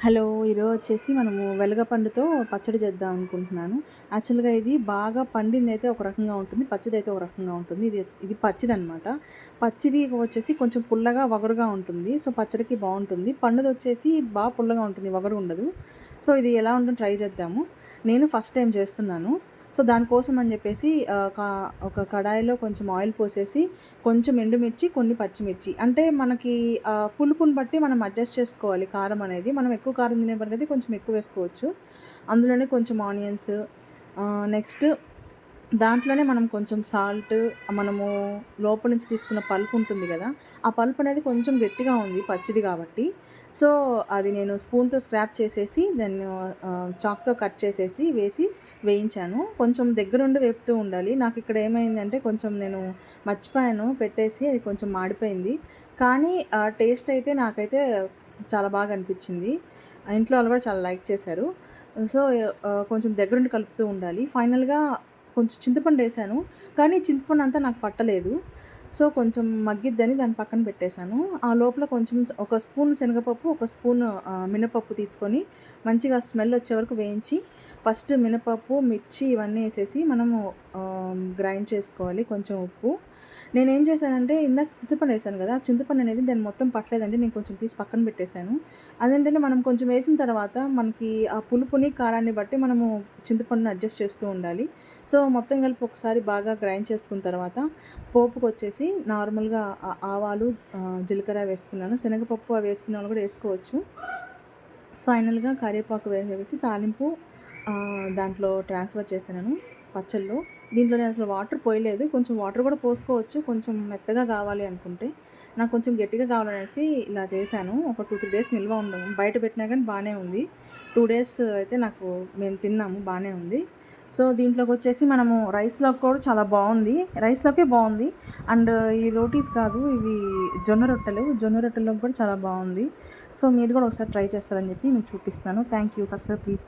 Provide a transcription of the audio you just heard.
Hello! ఈరోజు వచ్చేసి మనము వెలగపండుతో పచ్చడి చేద్దాం అనుకుంటున్నాను. యాక్చువల్‌గా ఇది బాగా పండిందైతే ఒక రకంగా ఉంటుంది. పచ్చిదైతే ఒక రకంగా ఉంటుంది. ఇది పచ్చిదనమాట. పచ్చిది వచ్చేసి కొంచెం పుల్లగా, వగరుగా ఉంటుంది. సో, పచ్చడికి బావుంటుంది. పండుదొచ్చేసి పుల్లగా ఉంటుంది. వగరు ఉండదు. సో, ఇది ఎలా ఉంటుందో ట్రై చేద్దాము. నేను ఫస్ట్ టైమ్ చేస్తున్నాను. సో, దానికోసం అని చెప్పేసి ఒక కడాయిలో కొంచెం ఆయిల్ పోసేసి, కొంచెం ఎండుమిర్చి, కొన్ని పచ్చిమిర్చి. అంటే మనకి పులుపుని బట్టి మనం అడ్జస్ట్ చేసుకోవాలి కారం అనేది. మనం ఎక్కువ కారం తినేవారికైతే కొంచెం ఎక్కువ వేసుకోవచ్చు. అందులోనే కొంచెం ఆనియన్స్, నెక్స్ట్ దాంట్లోనే మనం కొంచెం సాల్ట్, మనము లోపల నుంచి తీసుకున్న పల్ప్ ఉంటుంది గదా! ఆ పల్ప్ అనేది కొంచెం గట్టిగా ఉంది పచ్చిది గాబట్టి. సో, అది నేను స్పూన్‌తో స్క్రాప్ చేసేసి దాన్ని చాక్‌తో కట్ చేసేసి వేయించాను. కొంచెం దగ్గరుండి వేపుతూ ఉండాలి. నాకిక్కడ ఏమైందంటే కొంచెం నేను మర్చిపోయాను పెట్టేసి అది కొంచెం మాడిపోయింది. కానీ టేస్ట్ అయితే నాకైతే చాలా బాగా అనిపిచ్చింది. ఇంట్లో వాళ్ళు గూడా చాలా లైక్ చేశారు. సో, కొంచెం దగ్గరుండి కలుపుతూ ఉండాలి. ఫైనల్‌గా కొంచెం చింతపండేశాను. కానీ చింతపండంతా నాకు పట్టలేదు. సో, కొంచెం మగ్గిద్దని దాన్ని పక్కన పెట్టేశాను. ఆ లోపల కొంచెం ఒక స్పూన్ శనగపప్పు, ఒక స్పూన్ మినపప్పు తీసుకొని మంచిగా స్మెల్ వచ్చే వరకు వేయించి, ఫస్ట్ మినపప్పు, మిర్చి ఇవన్నీ ఏసేసి మనము గ్రైండ్ చేసుకోవాలి. కొంచెం ఉప్పు. నేనేం చేశానంటే ఇందాక చింతపండేశాను గదా! చింతపండు అనేది దాన్ని మొత్తం పట్టలేదండి. నేను కొంచెం తీసి పక్కన పెట్టేశాను. అదేంటంటే మనం కొంచెం వేసిన తర్వాత మనకి ఆ పులుపుని, కారాన్ని బట్టి మనము చింతపండుని అడ్జస్ట్ చేస్తూ ఉండాలి. సో, మొత్తం కలిపి ఒకసారి బాగా గ్రైండ్ చేసుకున్న తర్వాత పోపుకొచ్చేసి నార్మల్‌గా ఆవాలు, జీలకర్ర వేసుకున్నాను. శనగపప్పు అవి వేసుకునే వాళ్ళు కూడా వేసుకోవచ్చు. ఫైనల్‌గా కరివేపాకు వేసేసి తాలింపు దాంట్లో ట్రాన్స్‌ఫర్ చేశాను పచ్చడిలో. దీంట్లో నేను అసలు వాటర్ పోయలేదు. కొంచెం వాటర్ కూడా పోసుకోవచ్చు. కొంచెం మెత్తగా కావాలి అనుకుంటే. నాకు కొంచెం గట్టిగా కావాలనేసి ఇలా చేశాను. ఒక 2, 3 డేస్ నిల్వ ఉండవు. బయట పెట్టినా కానీ బానే ఉంది. 2 డేస్ అయితే మేము తిన్నాము. బానే ఉంది. సో, దీంట్లోకొచ్చేసి మనము రైస్‌లోకి కూడా చాలా బావుంది. రైస్‌లోకే బావుంది. అండ్ ఈ రోటీస్ కాదు, ఇవి జొన్న రొట్టెలు. జొన్న రొట్టెల్లోకి కూడా చాలా బావుంది. సో, మీరు కూడా ఒకసారి ట్రై చేస్తారని చెప్పి మీకు చూపిస్తున్నాను. Thank you. Subscribe please.